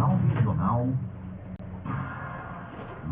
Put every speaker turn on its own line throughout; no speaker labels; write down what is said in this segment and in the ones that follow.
Jornal Regional.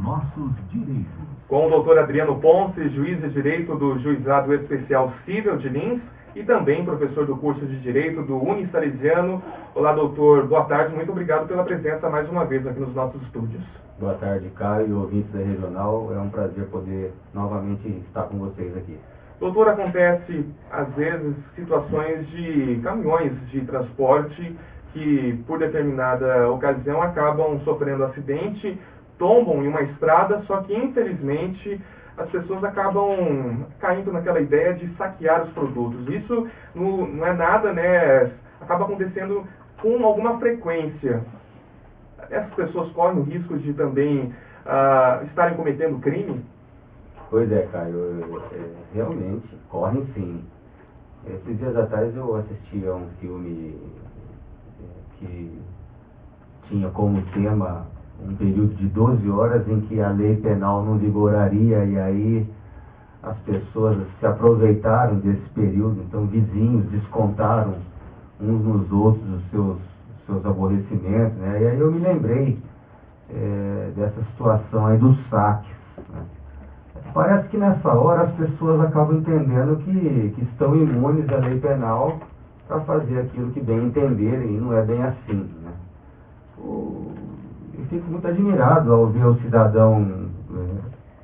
Nossos direitos.
Com o doutor Adriano Ponce, juiz de Direito do Juizado Especial Cível de Lins e também professor do curso de Direito do Unisalesiano. Olá, doutor. Boa tarde. Muito obrigado pela presença mais uma vez aqui nos nossos estúdios.
Boa tarde, Caio e ouvintes da Regional. É um prazer poder novamente estar com vocês aqui.
Doutor, acontece às vezes situações de caminhões de transporte que por determinada ocasião acabam sofrendo acidente, tombam em uma estrada, só que infelizmente as pessoas acabam caindo naquela ideia de saquear os produtos. Isso não é nada, né? Acaba acontecendo com alguma frequência. Essas pessoas correm o risco de também estarem cometendo crime?
Pois é, Caio, realmente, correm sim. Esses dias atrás eu assisti a um filme que tinha como tema um período de 12 horas em que a lei penal não vigoraria, e aí as pessoas se aproveitaram desse período. Então vizinhos descontaram uns nos outros os seus aborrecimentos, né? E aí eu me lembrei dessa situação aí dos saques, né? Parece que nessa hora as pessoas acabam entendendo que estão imunes à lei penal para fazer aquilo que bem entenderem, e não é bem assim, né? Eu fico muito admirado ao ver o cidadão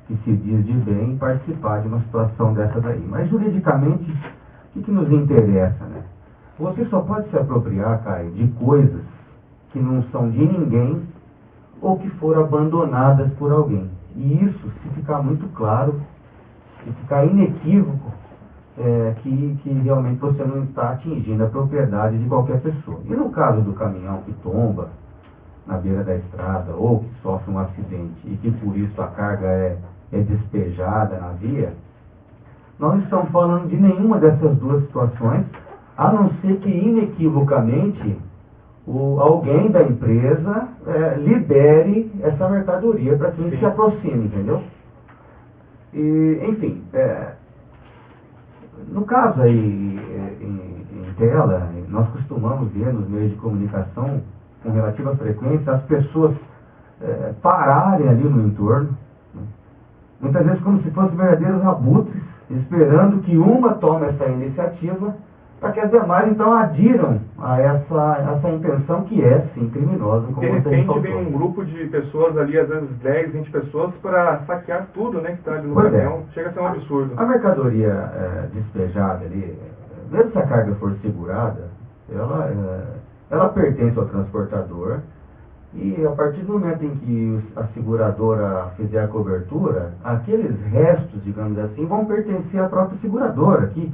que se diz de bem participar de uma situação dessa daí. Mas juridicamente, o que nos interessa, né? Você só pode se apropriar, Caio, de coisas que não são de ninguém ou que foram abandonadas por alguém. E isso, se ficar muito claro, se ficar inequívoco, que realmente você não está atingindo a propriedade de qualquer pessoa. E no caso do caminhão que tomba na beira da estrada ou que sofre um acidente e que por isso a carga é despejada na via, nós não estamos falando de nenhuma dessas duas situações, a não ser que inequivocamente alguém da empresa libere essa mercadoria para quem se aproxime, entendeu? E, enfim, no caso aí em tela, nós costumamos ver nos meios de comunicação com relativa frequência as pessoas pararem ali no entorno, né? Muitas vezes como se fossem verdadeiros abutres, esperando que uma tome essa iniciativa para que as demais então adiram a essa intenção que é sim criminosa.
De repente vem um grupo de pessoas ali, às vezes 10, 20 pessoas, para saquear tudo, né, que está ali no caminhão. Chega a ser um absurdo.
A mercadoria despejada ali, mesmo se a carga for segurada, ela pertence ao transportador, e a partir do momento em que a seguradora fizer a cobertura, aqueles restos, digamos assim, vão pertencer à própria seguradora, que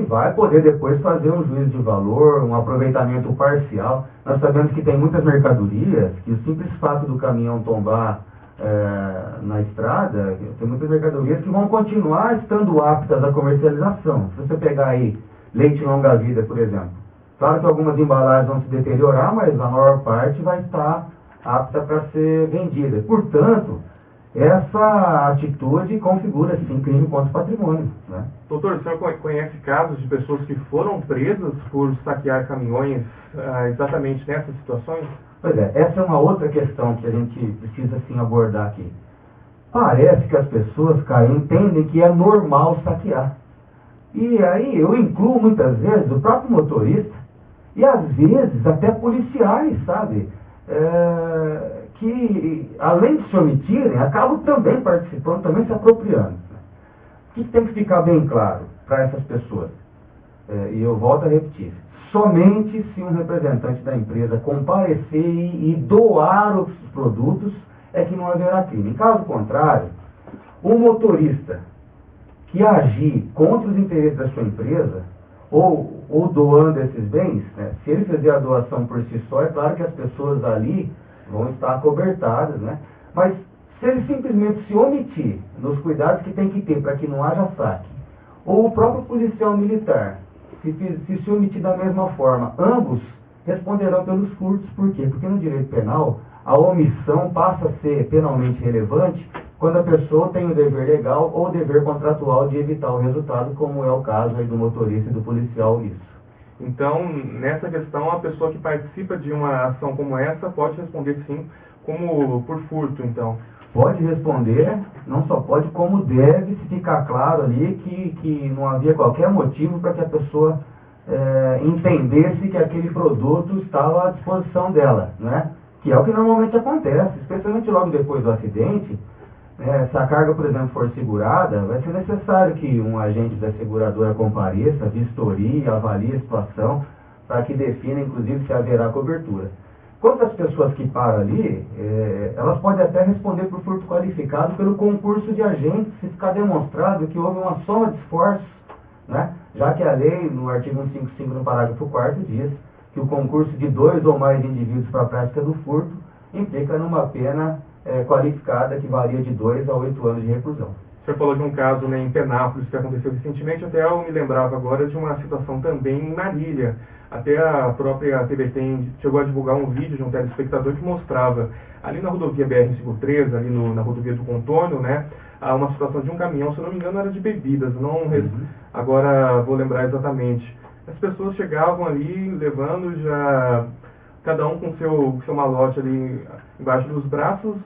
vai poder depois fazer um juízo de valor, um aproveitamento parcial. Nós sabemos que tem muitas mercadorias que o simples fato do caminhão tombar na estrada, tem muitas mercadorias que vão continuar estando aptas à comercialização. Se você pegar aí leite longa-vida, por exemplo, claro que algumas embalagens vão se deteriorar, mas a maior parte vai estar apta para ser vendida. Portanto, essa atitude configura, sim, crime contra o patrimônio, né?
Doutor, o senhor conhece casos de pessoas que foram presas por saquear caminhões exatamente nessas situações?
Pois é, essa é uma outra questão que a gente precisa, sim, abordar aqui. Parece que as pessoas, Caio, entendem que é normal saquear. E aí eu incluo muitas vezes o próprio motorista e às vezes até policiais, sabe? Que, além de se omitirem, acabam também participando, também se apropriando. O que tem que ficar bem claro para essas pessoas? E eu volto a repetir: somente se um representante da empresa comparecer e doar os produtos é que não haverá crime. Em caso contrário, o motorista que agir contra os interesses da sua empresa, ou doando esses bens, né, se ele fizer a doação por si só, é claro que as pessoas ali vão estar acobertadas, né? Mas se ele simplesmente se omitir nos cuidados que tem que ter para que não haja saque, ou o próprio policial militar se omitir da mesma forma, ambos responderão pelos furtos. Por quê? Porque no direito penal a omissão passa a ser penalmente relevante quando a pessoa tem o dever legal ou o dever contratual de evitar o resultado, como é o caso aí do motorista e do policial isso.
Então, nessa questão, a pessoa que participa de uma ação como essa pode responder sim como por furto, então.
Pode responder, não só pode, como deve, se ficar claro ali que não havia qualquer motivo para que a pessoa entendesse que aquele produto estava à disposição dela, né? Que é o que normalmente acontece, especialmente logo depois do acidente. Se a carga, por exemplo, for segurada, vai ser necessário que um agente da seguradora compareça, vistorie, avalie a situação, para que defina, inclusive, se haverá cobertura. Quanto às pessoas que param ali, elas podem até responder por furto qualificado pelo concurso de agentes, se ficar demonstrado que houve uma soma de esforços, né? Já que a lei, no artigo 155, no parágrafo 4º, diz que o concurso de 2 ou mais indivíduos para a prática do furto implica numa pena qualificada que varia de 2 a 8 anos de reclusão.
O senhor falou de um caso, né, em Penápolis que aconteceu recentemente, até eu me lembrava agora de uma situação também em Marília. Até a própria TVT chegou a divulgar um vídeo de um telespectador que mostrava ali na rodovia BR-153, ali na rodovia do Contorno, né, uma situação de um caminhão, se eu não me engano era de bebidas, agora vou lembrar exatamente. As pessoas chegavam ali levando já, cada um com seu malote ali embaixo dos braços.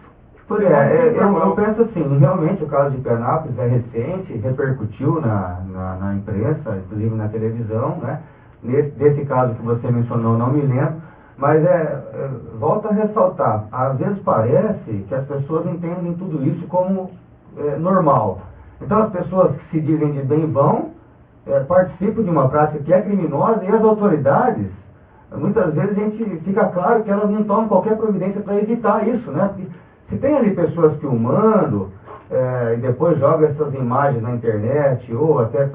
Eu penso assim, realmente o caso de Penápolis é recente, repercutiu na imprensa, inclusive na televisão, né? Nesse caso que você mencionou, não me lembro, mas volto a ressaltar, às vezes parece que as pessoas entendem tudo isso como normal. Então as pessoas que se dizem de bem vão, participam de uma prática que é criminosa e as autoridades, muitas vezes a gente fica claro que elas não tomam qualquer providência para evitar isso, né? Porque se tem ali pessoas filmando e depois jogam essas imagens na internet ou até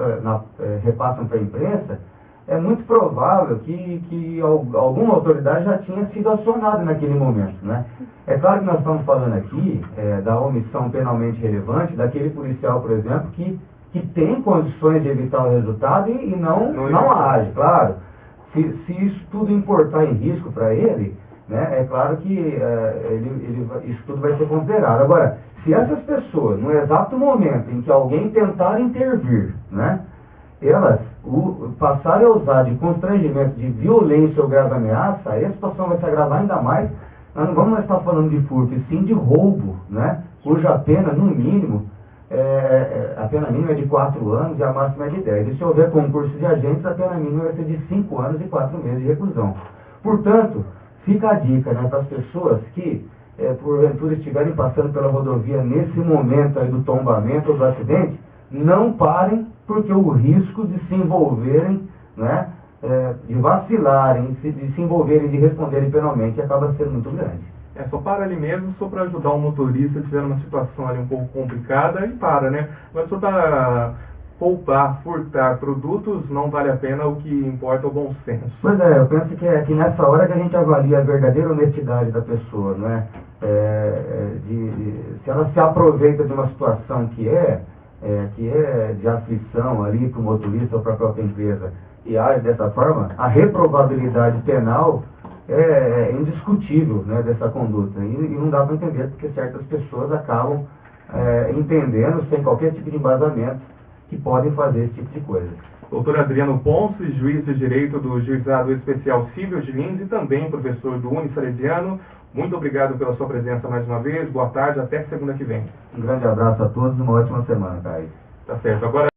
repassam para a imprensa, é muito provável que alguma autoridade já tinha sido acionada naquele momento, né? É claro que nós estamos falando aqui da omissão penalmente relevante daquele policial, por exemplo, que tem condições de evitar o resultado e não age, claro. Se isso tudo importar em risco para ele, né, é claro que isso tudo vai ser considerado. Agora, se essas pessoas, no exato momento em que alguém tentar intervir, né, elas passarem a usar de constrangimento, de violência ou grave ameaça, aí a situação vai se agravar ainda mais. Nós não vamos estar falando de furto, e sim de roubo, né, cuja pena, no mínimo, a pena mínima é de 4 anos e a máxima é de 10. E se houver concurso de agentes, a pena mínima vai ser de 5 anos e 4 meses de reclusão. Portanto, fica a dica, né, para as pessoas que, porventura, estiverem passando pela rodovia nesse momento aí do tombamento ou do acidente, não parem, porque o risco de se envolverem, né, de vacilarem, de se envolverem, de responderem penalmente, acaba sendo muito grande.
Só para ali mesmo, só para ajudar um motorista se tiver uma situação ali um pouco complicada, e para, né? Mas só para poupar, furtar produtos, não vale a pena, o que importa é o bom senso.
Pois eu penso que nessa hora que a gente avalia a verdadeira honestidade da pessoa, não é? Se ela se aproveita de uma situação que é de aflição ali para o motorista ou para a própria empresa e age dessa forma, a reprovabilidade penal é indiscutível, né, dessa conduta. E não dá para entender porque certas pessoas acabam entendendo, sem qualquer tipo de embasamento, que podem fazer esse tipo de coisa.
Doutor Adriano Ponce, juiz de Direito do Juizado Especial Cível de Lins e também professor do Unisalesiano, muito obrigado pela sua presença mais uma vez. Boa tarde, até segunda que vem.
Um grande abraço a todos e uma ótima semana, Caio.
Tá certo. Agora